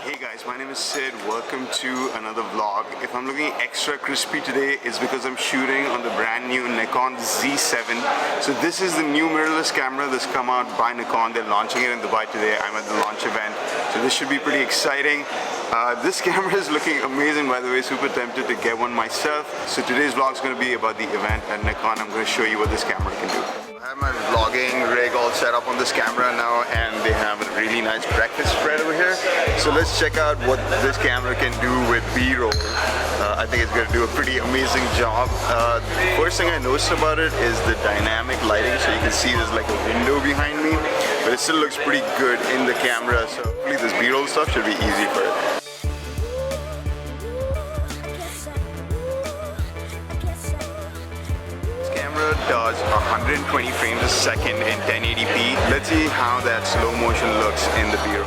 Hey guys, my name is Sid. Welcome to another vlog. If I'm looking extra crispy today, it's because I'm shooting on the brand new Nikon Z7. So this is the new mirrorless camera that's come out by Nikon. They're launching it in Dubai today. I'm at the launch event. So this should be pretty exciting. This camera is looking amazing, by the way. Super tempted to get one myself. So today's vlog is going to be about the event at Nikon. I'm going to show you what this camera can do. I have my vlogging rig all set up on this camera now, and they have a really nice breakfast spread over here. So let's check out what this camera can do with B-roll. I think it's going to do a pretty amazing job. First thing I noticed about it is the dynamic lighting. So you can see there's like a window behind me, but it still looks pretty good in the camera. So hopefully this B-roll stuff should be easy for it. Does 120 frames a second in 1080p. Let's see how that slow motion looks in the B-roll.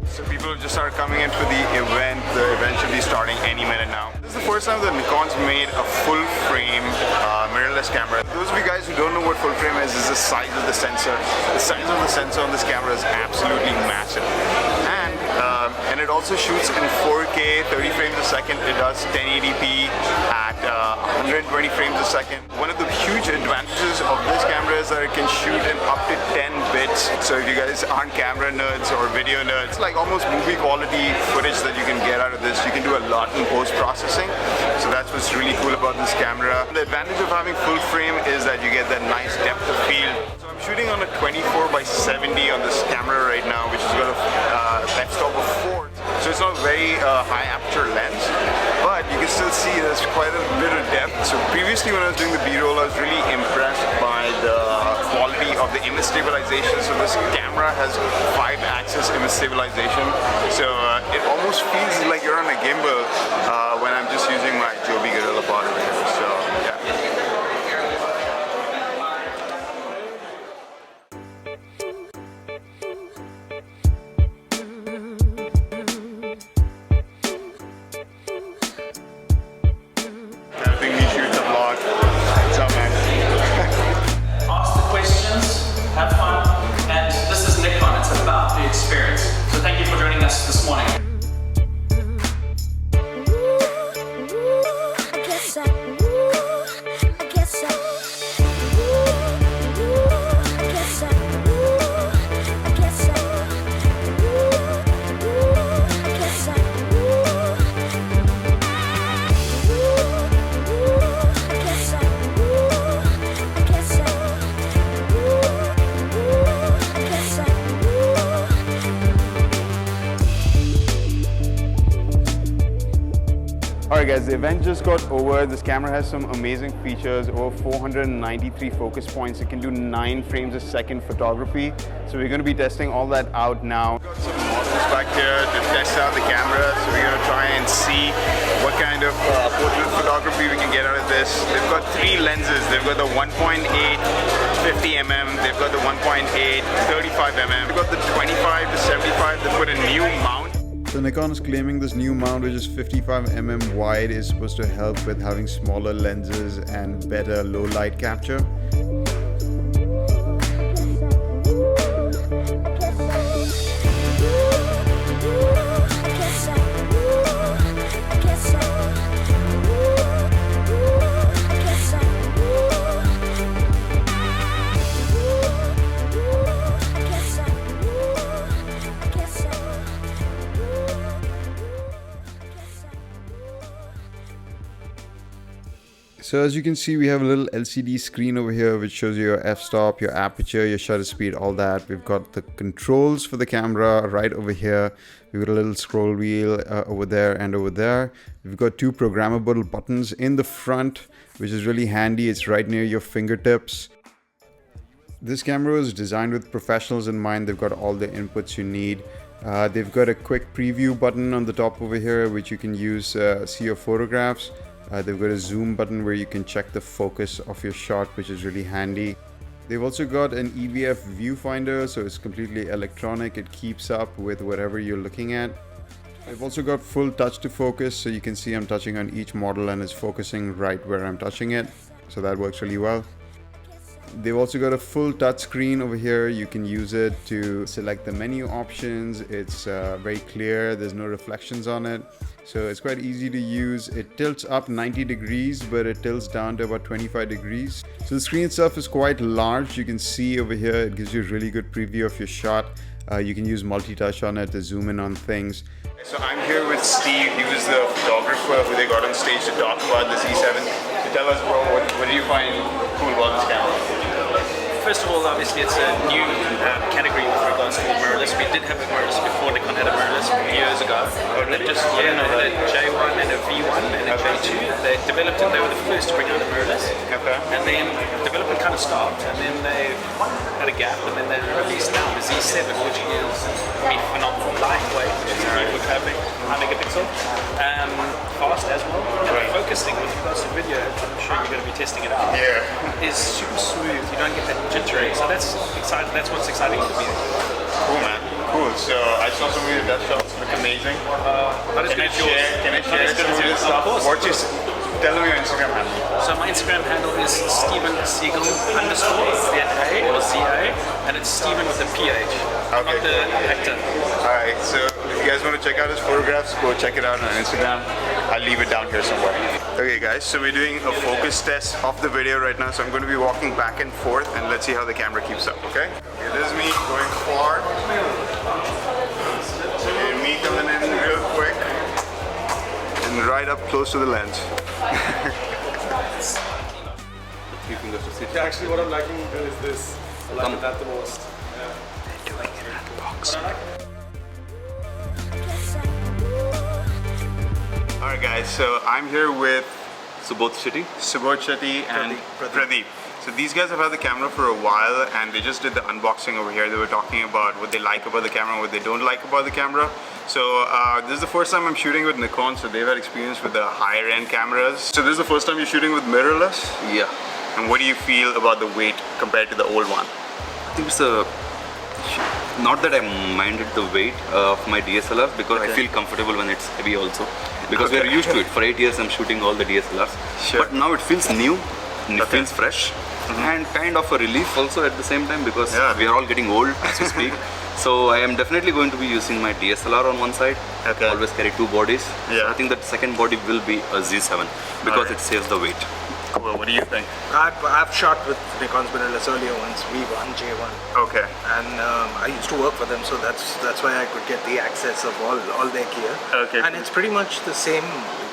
So people just started coming in for the event. The event should be starting any minute now. This is the first time that Nikon's made a full frame mirrorless camera. Those of you guys who don't know what full frame is the size of the sensor. The size of the sensor on this camera is absolutely massive. And it also shoots in 4K, 30 frames a second. It does 1080p at 120 frames a second. One of the huge advantages of this camera is that it can shoot in up to 10 bits. So if you guys aren't camera nerds or video nerds, it's like almost movie quality footage that you can get out of this. You can do a lot in post-processing. So that's what's really cool about this camera. The advantage of having full frame is that you get that nice depth of field. So I'm shooting on a 24x70 on this camera right now, which has got a f-stop of 4. So it's not a very high aperture lens, but you can still see there's quite a bit of depth. So previously when I was doing the B-roll, I was really impressed by the quality of the image stabilization. So this camera has 5-axis image stabilization. So it almost feels like you're on a gimbal when I'm just using my Joby Gorilla Pod over here. So yeah. Have fun, and this is Nikon. It's about the experience. So thank you for joining us this morning. Alright guys, the event just got over. This camera has some amazing features, over 493 focus points. It can do 9 frames a second photography. So we're going to be testing all that out now. We've got some models back here to test out the camera. So we're going to try and see what kind of portrait photography we can get out of this. They've got 3 lenses. They've got the 1.8 50mm, they've got the 1.8 35mm, they've got the 25 to 75. They put a new mount. So Nikon is claiming this new mount, which is 55mm wide, is supposed to help with having smaller lenses and better low light capture. So as you can see, we have a little LCD screen over here which shows you your f-stop, your aperture, your shutter speed, all that. We've got the controls for the camera right over here. We've got a little scroll wheel over there and over there. We've got 2 programmable buttons in the front, which is really handy. It's right near your fingertips. This camera was designed with professionals in mind. They've got all the inputs you need. They've got a quick preview button on the top over here, which you can use see your photographs. They've got a zoom button where you can check the focus of your shot, which is really handy. They've also got an EVF viewfinder, so it's completely electronic. It keeps up with whatever you're looking at. I've also got full touch to focus, so you can see I'm touching on each model and it's focusing right where I'm touching it. So that works really well. They've also got a full touch screen over here. You can use it to select the menu options. It's very clear, there's no reflections on it. So it's quite easy to use. It tilts up 90 degrees, but it tilts down to about 25 degrees. So the screen itself is quite large. You can see over here, it gives you a really good preview of your shot. You can use multi-touch on it to zoom in on things. So I'm here with Steve. He was the photographer who they got on stage to talk about the Z7. So tell us, bro, what do you find cool about this camera? First of all, obviously it's a new category with regards to mirrorless. We did have a mirrorless before. Nikon had a mirrorless years ago. They just they had a J1 and a V1 and a J2. They developed it. They were the first to bring out a mirrorless. Okay. And then development kind of stopped, and then they had a gap, and then they released now the Z7, which is phenomenal, lightweight, which is great with traffic, high megapixel, fast as well. And focusing with regards to video, I'm sure you're going to be testing it out. Yeah. Is super smooth. You don't get that jittery. So that's exciting. That's what's exciting to me. Cool, man. Cool. So I saw some of your death shots look amazing. Not as good as yours. Can I share Not as good some as of your yours. stuff? Of course. Tell me your Instagram handle. So my Instagram handle is Steven Siegel _ ZA or ZA, and it's Steven with a PH. Okay, Not the actor. Alright, so if you guys want to check out his photographs, go check it out on Instagram. I'll leave it down here somewhere. Okay guys, so we're doing a focus test of the video right now, so I'm going to be walking back and forth and let's see how the camera keeps up, okay? This is me going far. And me coming in real quick. And right up close to the lens. 3 fingers to sit. Yeah, actually what I'm liking is this. I like that the most. Doing it in the box. Alright guys, so I'm here with Siddharth Shetty and Pradeep. So these guys have had the camera for a while and they just did the unboxing over here. They were talking about what they like about the camera and what they don't like about the camera. So this is the first time I'm shooting with Nikon, so they've had experience with the higher end cameras. So this is the first time you're shooting with mirrorless? Yeah. And what do you feel about the weight compared to the old one? I think it's not that I minded the weight of my DSLR because I feel comfortable when it's heavy also. Because we are used to it. For 8 years I'm shooting all the DSLRs. Sure. But now it feels new, and it feels fresh. And kind of a relief also at the same time because we are all getting old as we speak. So I am definitely going to be using my DSLR on one side. Okay. Always carry 2 bodies. Yeah. So I think that second body will be a Z7 because it saves the weight. Cool, what do you think? I've shot with Nikon's mirrorless earlier ones, V1, J1. Okay. And I used to work for them, so that's why I could get the access of all their gear. Okay, And cool. it's pretty much the same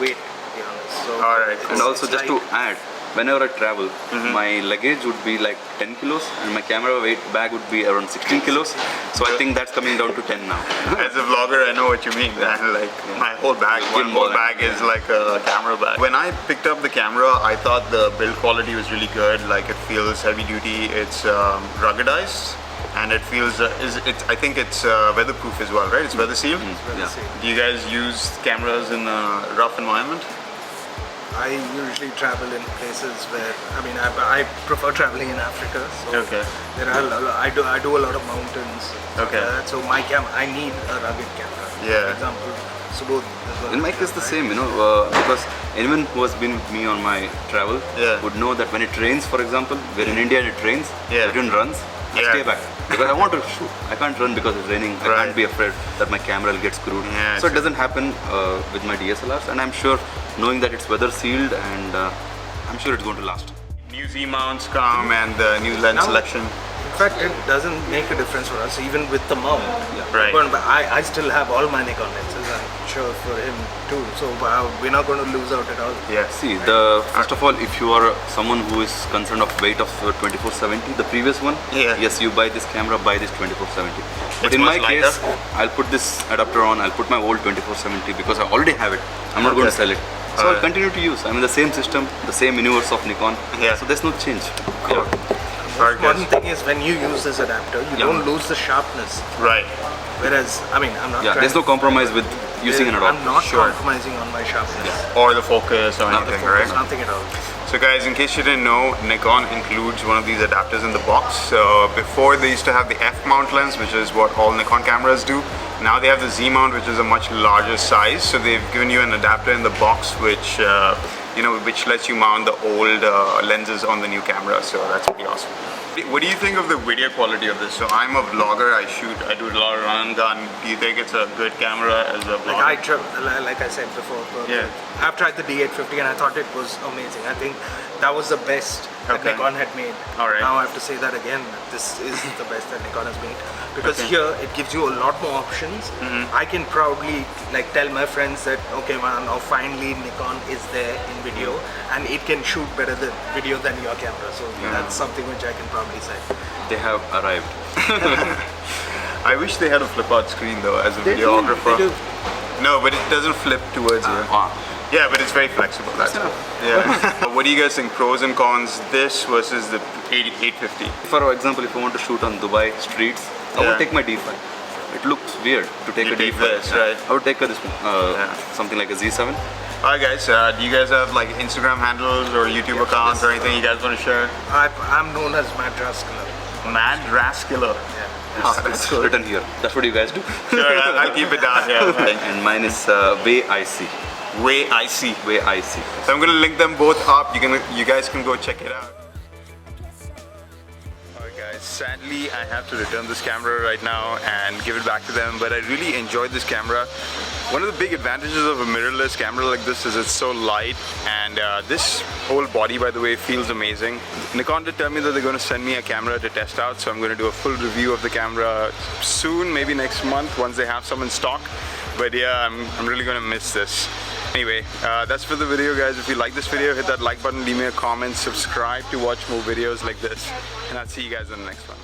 weight, to be honest. So Alright, And also just to add, whenever I travel, my luggage would be like 10 kilos and my camera weight bag would be around 16 kilos. So I think that's coming down to 10 now. As a vlogger, I know what you mean, man. Like my whole bag, one whole bag is like a camera bag. When I picked up the camera, I thought the build quality was really good. Like it feels heavy duty, it's ruggedized, and it feels, I think it's weatherproof as well, right? It's weather sealed. Yeah. Do you guys use cameras in a rough environment? I usually travel in places where, I prefer traveling in Africa. So Okay. there are, I do a lot of mountains. Okay. So my I need a rugged camera. Yeah. For example, Subodh as well. In my case, the same, because anyone who has been with me on my travel would know that when it rains, for example, we're in India and it rains, everyone runs, I stay back. Because I want to shoot. I can't run because it's raining. I can't be afraid that my camera will get screwed. Yeah, so it doesn't happen with my DSLRs, and I'm sure, knowing that it's weather sealed, and I'm sure it's going to last. New Z mounts come and the new lens selection. In fact, it doesn't make a difference for us, even with the mount. Right. But I still have all my Nikon lenses, I'm sure for him too. So we're not going to lose out at all. Yeah. See, first of all, if you are someone who is concerned of weight of 2470, the previous one, yes, you buy this camera, buy this 2470. But in my case, I'll put this adapter on, I'll put my old 2470 because I already have it. I'm not going to sell it. So I'll continue to use. The same system, the same universe of Nikon. Yeah. So there's no change. The important thing is when you use this adapter, you don't lose the sharpness. Right. Whereas, I'm not trying there's no compromise with using an adapter. I'm not compromising on my sharpness. Or the focus or anything, Focus, right? nothing at all. So guys, in case you didn't know, Nikon includes one of these adapters in the box. So before they used to have the F mount lens, which is what all Nikon cameras do. Now they have the Z mount, which is a much larger size. So they've given you an adapter in the box, which which lets you mount the old lenses on the new camera. So that's pretty awesome. What do you think of the video quality of this? So I'm a vlogger, I do a lot of run and gun. Do you think it's a good camera as a vlogger? Like I said before, Yeah. I've tried the D850 and I thought it was amazing. I think that was the best that Okay. Nikon had made. Alright. Now I have to say that again, this is the best that Nikon has made. Because here it gives you a lot more options. I can proudly tell my friends that, okay man, now finally Nikon is there in video and it can shoot better than video than your camera. So that's something which I can proudly say. They have arrived. I wish they had a flip out screen though as a videographer. They do. No, but it doesn't flip towards you. Yeah, but it's very flexible. That's all. Yeah. What do you guys think? Pros and cons. This versus the 850. For example, if I want to shoot on Dubai streets, I would take my D5. It looks weird to take You a take D5. this, right? I would take this one, something like a Z7. Alright guys, do you guys have like Instagram handles or YouTube accounts or anything you guys want to share? I'm known as Mad Rascal. Mad Rascal. It's written here. That's what you guys do. Sure, I'll keep it down here. And mine is Way I See. Way I See. Way I See. So I'm gonna link them both up. You guys can go check it out. Alright guys, sadly I have to return this camera right now and give it back to them, but I really enjoyed this camera. One of the big advantages of a mirrorless camera like this is it's so light, and this whole body, by the way, feels amazing. Nikon did tell me that they're going to send me a camera to test out, so I'm going to do a full review of the camera soon, maybe next month once they have some in stock. But yeah, I'm really going to miss this. Anyway, that's for the video guys. If you like this video, hit that like button, leave me a comment, subscribe to watch more videos like this, and I'll see you guys in the next one.